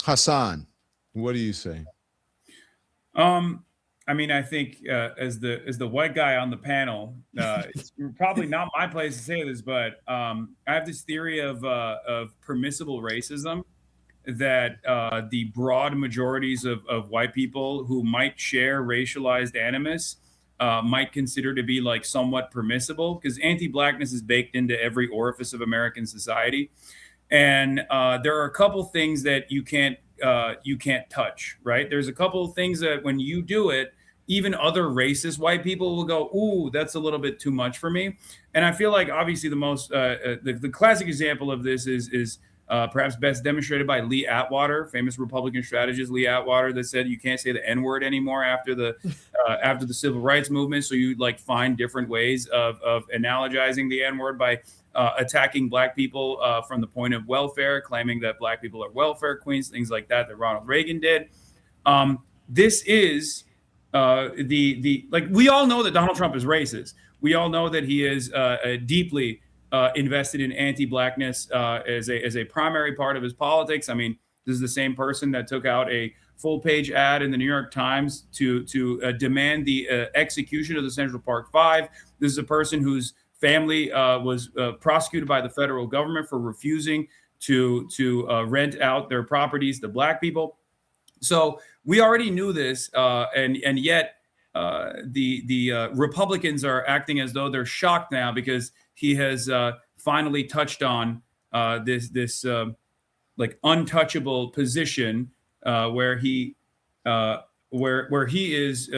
Hasan, what do you say? Um, I mean, I think as the white guy on the panel, it's probably not my place to say this, but I have this theory of permissible racism that the broad majorities of white people who might share racialized animus might consider to be like somewhat permissible because anti-blackness is baked into every orifice of American society. And there are a couple things that you can't touch, right? There's a couple of things that when you do it, even other racist white people will go, "Ooh, that's a little bit too much for me." And I feel like obviously the classic example of this is perhaps best demonstrated by Lee Atwater, famous Republican strategist Lee Atwater, that said you can't say the N word anymore after the civil rights movement. So you like find different ways of analogizing the N word by attacking black people from the point of welfare, claiming that black people are welfare queens, things like that Ronald Reagan did. This is the like we all know that Donald Trump is racist. We all know that he is deeply invested in anti-blackness as a primary part of his politics. I mean, this is the same person that took out a full-page ad in the New York Times to demand the execution of the Central Park Five. This is a person whose family was prosecuted by the federal government for refusing to rent out their properties to black people. So we already knew this, and yet the Republicans are acting as though they're shocked now because he has finally touched on this like untouchable position where he is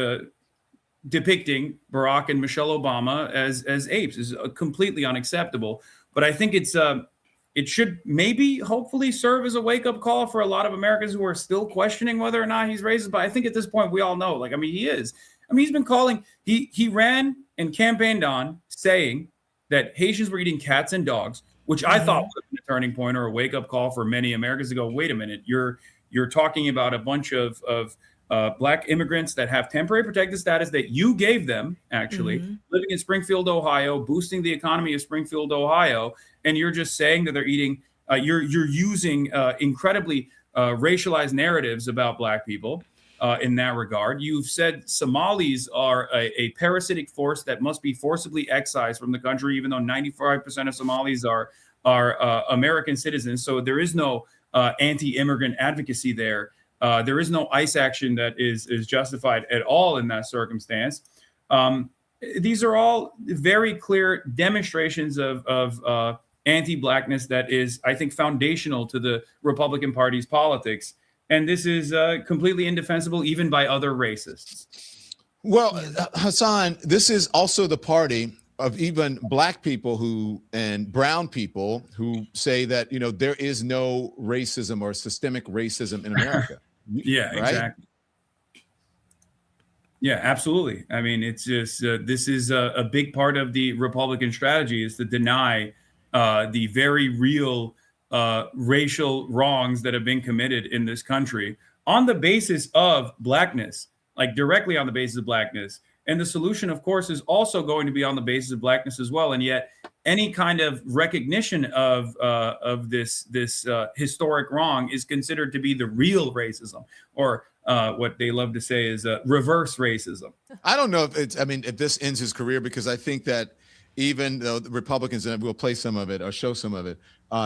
depicting Barack and Michelle Obama as apes is completely unacceptable. But I think it should maybe hopefully serve as a wake-up call for a lot of Americans who are still questioning whether or not he's racist. But I think at this point we all know, like, I mean, he is. I mean, he's been calling, he ran and campaigned on saying that Haitians were eating cats and dogs, which I thought would have been a turning point or a wake-up call for many Americans to go, wait a minute, you're talking about a bunch of black immigrants that have temporary protected status that you gave them, actually, living in Springfield, Ohio, boosting the economy of Springfield, Ohio, and you're just saying that they're eating, you're using incredibly racialized narratives about black people in that regard. You've said Somalis are a parasitic force that must be forcibly excised from the country, even though 95% of Somalis are American citizens. So there is no anti-immigrant advocacy there. There is no ICE action that is justified at all in that circumstance. These are all very clear demonstrations of anti-blackness that is, I think, foundational to the Republican Party's politics. And this is completely indefensible even by other racists. Well, Hasan, this is also the party of even black people and brown people who say that, there is no racism or systemic racism in America. Yeah, right? Exactly. Yeah, absolutely. I mean, it's just this is a big part of the Republican strategy is to deny the very real racial wrongs that have been committed in this country on the basis of blackness, like directly on the basis of blackness. And the solution, of course, is also going to be on the basis of blackness as well. And yet any kind of recognition of this historic wrong is considered to be the real racism, or what they love to say is reverse racism. I don't know if this ends his career, because I think that even though the Republicans, and we'll play some of it or show some of it,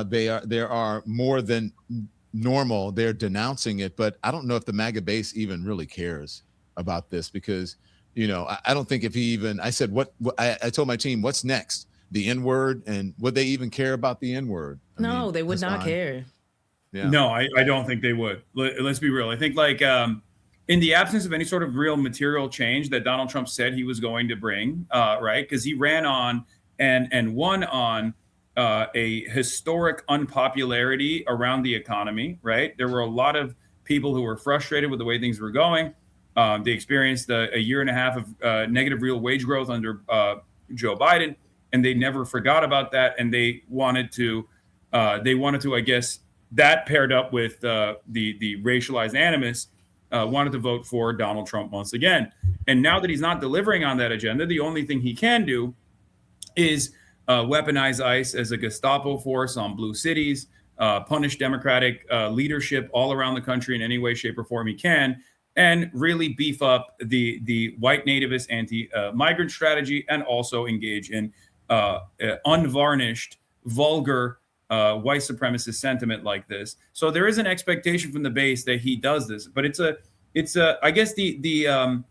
there are more than normal. They're denouncing it, but I don't know if the MAGA base even really cares about this, because I don't think if he even, I said, I told my team, what's next? The N-word, and would they even care about the N-word? No, they would not care. Yeah. No, I don't think they would. Let's be real. I think like in the absence of any sort of real material change that Donald Trump said he was going to bring, right? Because he ran on and won on a historic unpopularity around the economy, right? There were a lot of people who were frustrated with the way things were going. They experienced a year and a half of negative real wage growth under Joe Biden, and they never forgot about that. And they wanted to, I guess, that paired up with the racialized animus, wanted to vote for Donald Trump once again. And now that he's not delivering on that agenda, the only thing he can do is weaponize ICE as a Gestapo force on blue cities, punish Democratic leadership all around the country in any way, shape, or form he can, and really beef up the white nativist anti-migrant strategy, and also engage in unvarnished, vulgar white supremacist sentiment like this. So there is an expectation from the base that he does this, but it's I guess the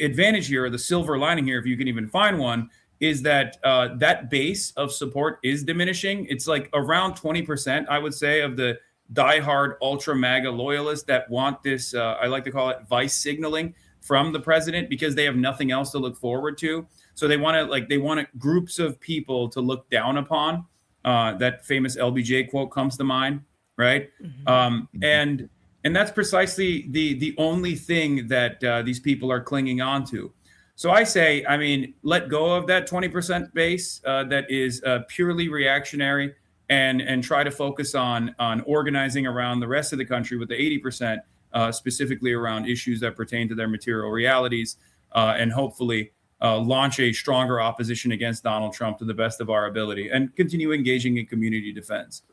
advantage here, or the silver lining here, if you can even find one, is that that base of support is diminishing. It's like around 20%, I would say, of the diehard ultra MAGA loyalists that want this, I like to call it vice signaling from the president, because they have nothing else to look forward to. So they want groups of people to look down upon. That famous LBJ quote comes to mind, right? And that's precisely the only thing that these people are clinging on to. So I say, I mean, let go of that 20% base that is purely reactionary, and try to focus on organizing around the rest of the country with the 80%, specifically around issues that pertain to their material realities, and hopefully launch a stronger opposition against Donald Trump to the best of our ability, and continue engaging in community defense.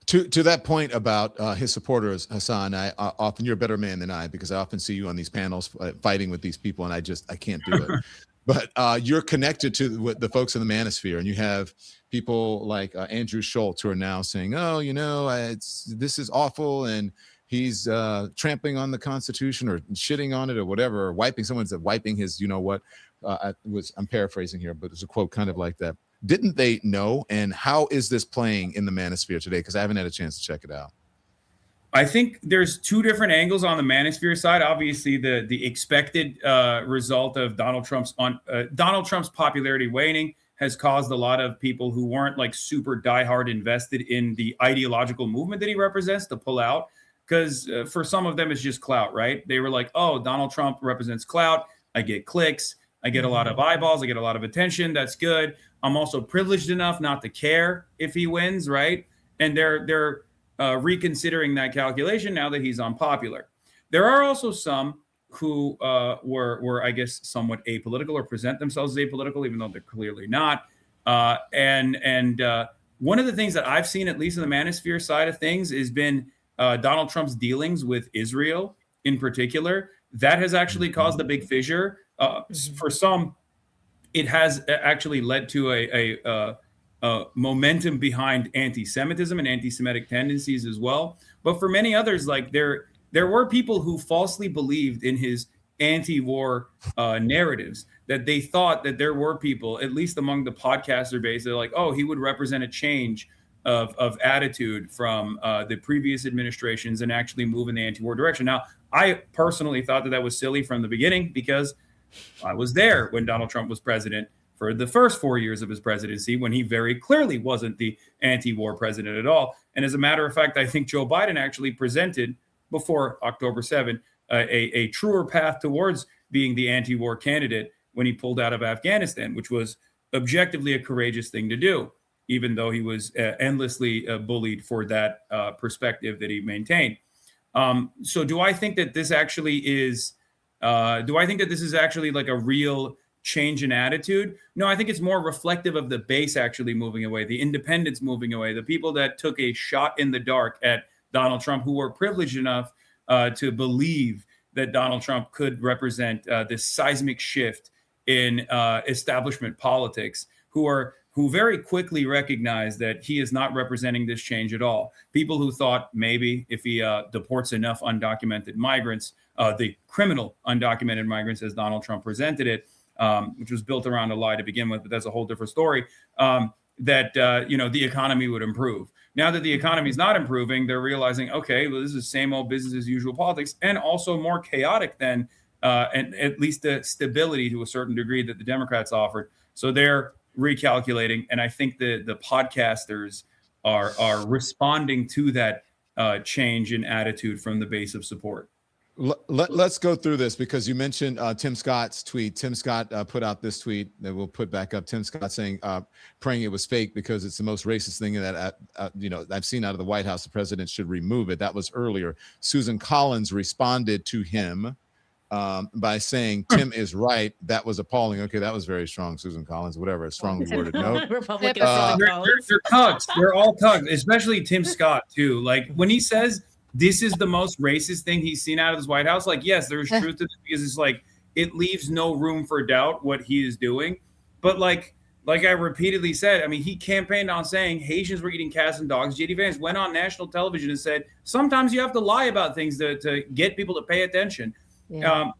To that point about his supporters, Hasan, often, you're a better man than I, because I often see you on these panels fighting with these people, and I can't do it. But you're connected to the folks in the manosphere, and you have people like Andrew Schultz, who are now saying, "Oh, this is awful, and he's trampling on the Constitution, or shitting on it, or whatever, or wiping his, I'm paraphrasing here, but it's a quote kind of like that. Didn't they know? And how is this playing in the manosphere today? Because I haven't had a chance to check it out. I think there's two different angles on the manosphere side. Obviously, the expected result of Donald Trump's popularity waning has caused a lot of people who weren't like super diehard invested in the ideological movement that he represents to pull out, because for some of them it's just clout, right? They were like, "Oh, Donald Trump represents clout. I get clicks. I get a lot of eyeballs. I get a lot of attention. That's good. I'm also privileged enough not to care if he wins," right? And they're reconsidering that calculation now that he's unpopular. There are also some who were, I guess, somewhat apolitical, or present themselves as apolitical, even though they're clearly not. And one of the things that I've seen, at least in the manosphere side of things, has been Donald Trump's dealings with Israel in particular. That has actually caused a big fissure. For some, it has actually led to a momentum behind anti-Semitism and anti-Semitic tendencies as well. But for many others, like there were people who falsely believed in his anti-war narratives, that they thought that there were people, at least among the podcaster base, they're like, "Oh, he would represent a change of attitude from the previous administrations and actually move in the anti-war direction." Now, I personally thought that was silly from the beginning, because I was there when Donald Trump was president for the first 4 years of his presidency, when he very clearly wasn't the anti-war president at all. And as a matter of fact, I think Joe Biden actually presented, before October 7th, a truer path towards being the anti-war candidate when he pulled out of Afghanistan, which was objectively a courageous thing to do, even though he was endlessly bullied for that perspective that he maintained. So do I think that this actually is like a real change in attitude? No, I think it's more reflective of the base actually moving away, the independents moving away, the people that took a shot in the dark at Donald Trump, who were privileged enough to believe that Donald Trump could represent this seismic shift in establishment politics, who very quickly recognized that he is not representing this change at all. People who thought maybe if he deports enough undocumented migrants, the criminal undocumented migrants, as Donald Trump presented it, which was built around a lie to begin with, but that's a whole different story, that the economy would improve. Now that the economy is not improving, they're realizing, okay, well, this is same old business as usual politics, and also more chaotic than and at least the stability to a certain degree that the Democrats offered. So they're recalculating, and I think the podcasters are responding to that change in attitude from the base of support. Let's go through this, because you mentioned Tim Scott's tweet. Tim Scott put out this tweet that we'll put back up. Tim Scott saying, praying it was fake because it's the most racist thing that I've seen out of the White House. The president should remove it. That was earlier. Susan Collins responded to him by saying Tim is right. That was appalling. Okay, that was very strong, Susan Collins, whatever, a strongly worded note. Republican They're cucks. They're all cucks, especially Tim Scott too. Like when he says this is the most racist thing he's seen out of his White House, like yes, there's truth to this because it's like it leaves no room for doubt what he is doing. But like I repeatedly said, I mean, he campaigned on saying Haitians were eating cats and dogs. JD Vance went on national television and said sometimes you have to lie about things to get people to pay attention. Yeah.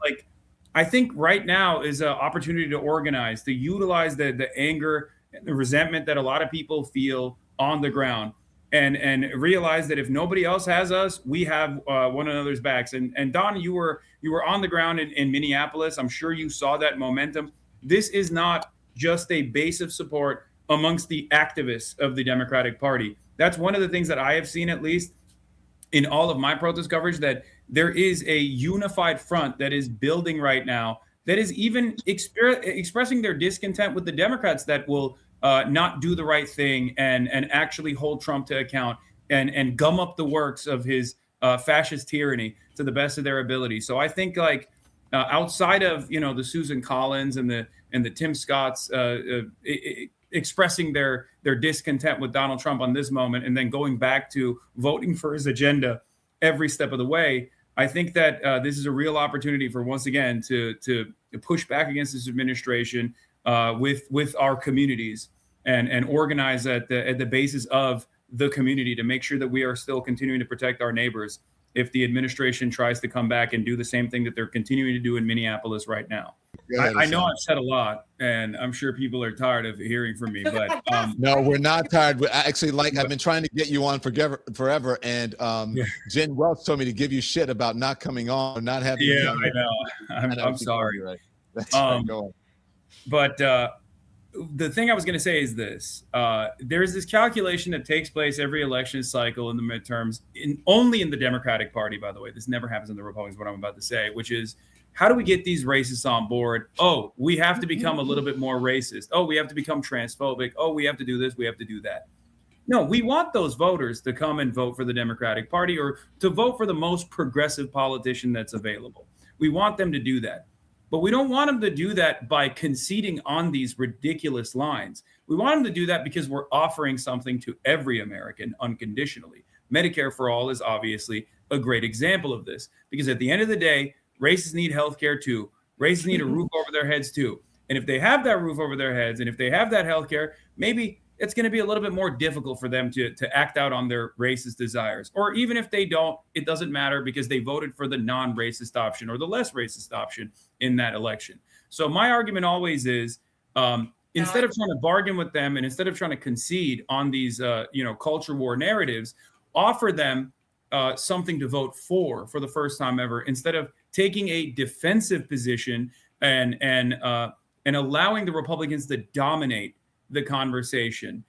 I think right now is an opportunity to organize, to utilize the anger and the resentment that a lot of people feel on the ground, and realize that if nobody else has us, we have one another's backs. And Don, you were on the ground in Minneapolis. I'm sure you saw that momentum. This is not just a base of support amongst the activists of the Democratic Party. That's one of the things that I have seen, at least in all of my protest coverage, that there is a unified front that is building right now that is even expressing their discontent with the Democrats that will not do the right thing and actually hold Trump to account and gum up the works of his fascist tyranny to the best of their ability. So I think outside of the Susan Collins and the Tim Scotts expressing their discontent with Donald Trump on this moment and then going back to voting for his agenda every step of the way, I think that this is a real opportunity for, once again, to push back against this administration with our communities and organize at the basis of the community to make sure that we are still continuing to protect our neighbors if the administration tries to come back and do the same thing that they're continuing to do in Minneapolis right now. I know I've said a lot, and I'm sure people are tired of hearing from me, but no, we're not tired. I've been trying to get you on forever, and Jen Welch told me to give you shit about not coming on or not having. Yeah, I know. I'm sorry. Right. That's right. Go on. But the thing I was going to say is this: there's this calculation that takes place every election cycle in the midterms, only in the Democratic Party, by the way. This never happens in the Republicans. What I'm about to say, which is, how do we get these racists on board? Oh, we have to become a little bit more racist. Oh, we have to become transphobic. Oh, we have to do this. We have to do that. No, we want those voters to come and vote for the Democratic Party or to vote for the most progressive politician that's available. We want them to do that. But we don't want them to do that by conceding on these ridiculous lines. We want them to do that because we're offering something to every American unconditionally. Medicare for all is obviously a great example of this, because at the end of the day, racists need health care too. Racists need a roof over their heads too. And if they have that roof over their heads and if they have that health care, maybe it's going to be a little bit more difficult for them to act out on their racist desires. Or even if they don't, it doesn't matter because they voted for the non-racist option or the less racist option in that election. So my argument always is, instead of trying to bargain with them and instead of trying to concede on these, culture war narratives, offer them something to vote for the first time ever, instead of taking a defensive position and allowing the Republicans to dominate the conversation.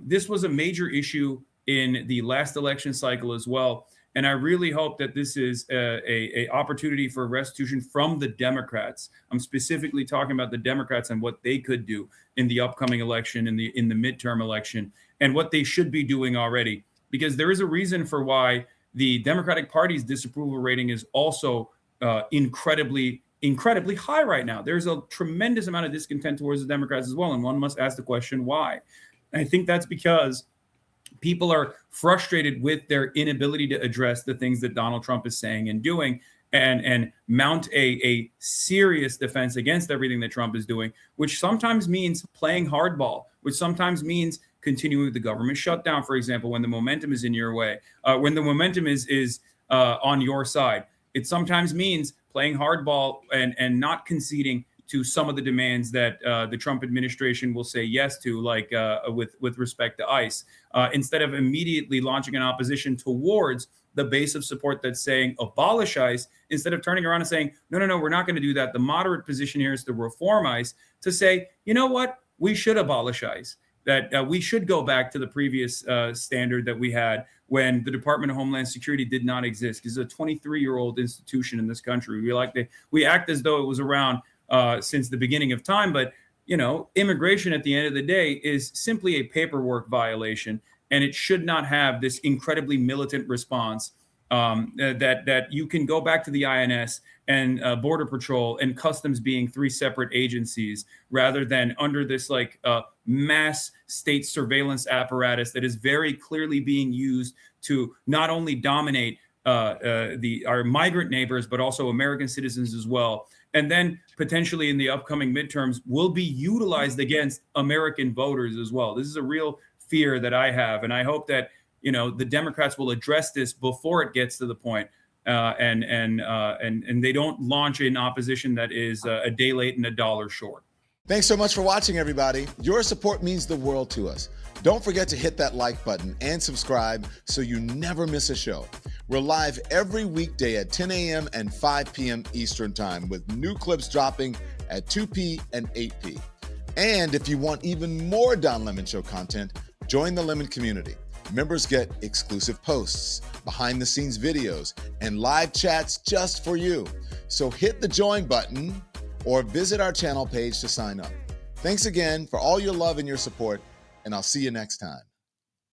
This was a major issue in the last election cycle as well. And I really hope that this is a opportunity for restitution from the Democrats. I'm specifically talking about the Democrats and what they could do in the upcoming election, in the midterm election, and what they should be doing already. Because there is a reason for why the Democratic Party's disapproval rating is also incredibly high right now. There's a tremendous amount of discontent towards the Democrats as well. And one must ask the question, why? And I think that's because people are frustrated with their inability to address the things that Donald Trump is saying and doing and mount a serious defense against everything that Trump is doing, which sometimes means playing hardball, which sometimes means continuing the government shutdown, for example, when the momentum is in your way, when the momentum is on your side. It sometimes means playing hardball and not conceding to some of the demands that the Trump administration will say yes to, like with respect to ICE, instead of immediately launching an opposition towards the base of support that's saying abolish ICE, instead of turning around and saying, no, we're not going to do that. The moderate position here is to reform ICE, to say, you know what, we should abolish ICE, that we should go back to the previous standard that we had when the Department of Homeland Security did not exist. It's a 23-year-old institution in this country. We act as though it was around since the beginning of time, but immigration at the end of the day is simply a paperwork violation, and it should not have this incredibly militant response that you can go back to the INS and Border Patrol and Customs being three separate agencies rather than under this like mass state surveillance apparatus that is very clearly being used to not only dominate our migrant neighbors, but also American citizens as well. And then potentially in the upcoming midterms will be utilized against American voters as well. This is a real fear that I have. And I hope that, you know, the Democrats will address this before it gets to the point, and they don't launch an opposition that is a day late and a dollar short. Thanks so much for watching, everybody. Your support means the world to us. Don't forget to hit that like button and subscribe so you never miss a show. We're live every weekday at 10 a.m. and 5 p.m. Eastern Time with new clips dropping at 2 p. and 8 p. And if you want even more Don Lemon Show content, join the Lemon community. Members get exclusive posts, behind-the-scenes videos, and live chats just for you. So hit the join button or visit our channel page to sign up. Thanks again for all your love and your support, and I'll see you next time.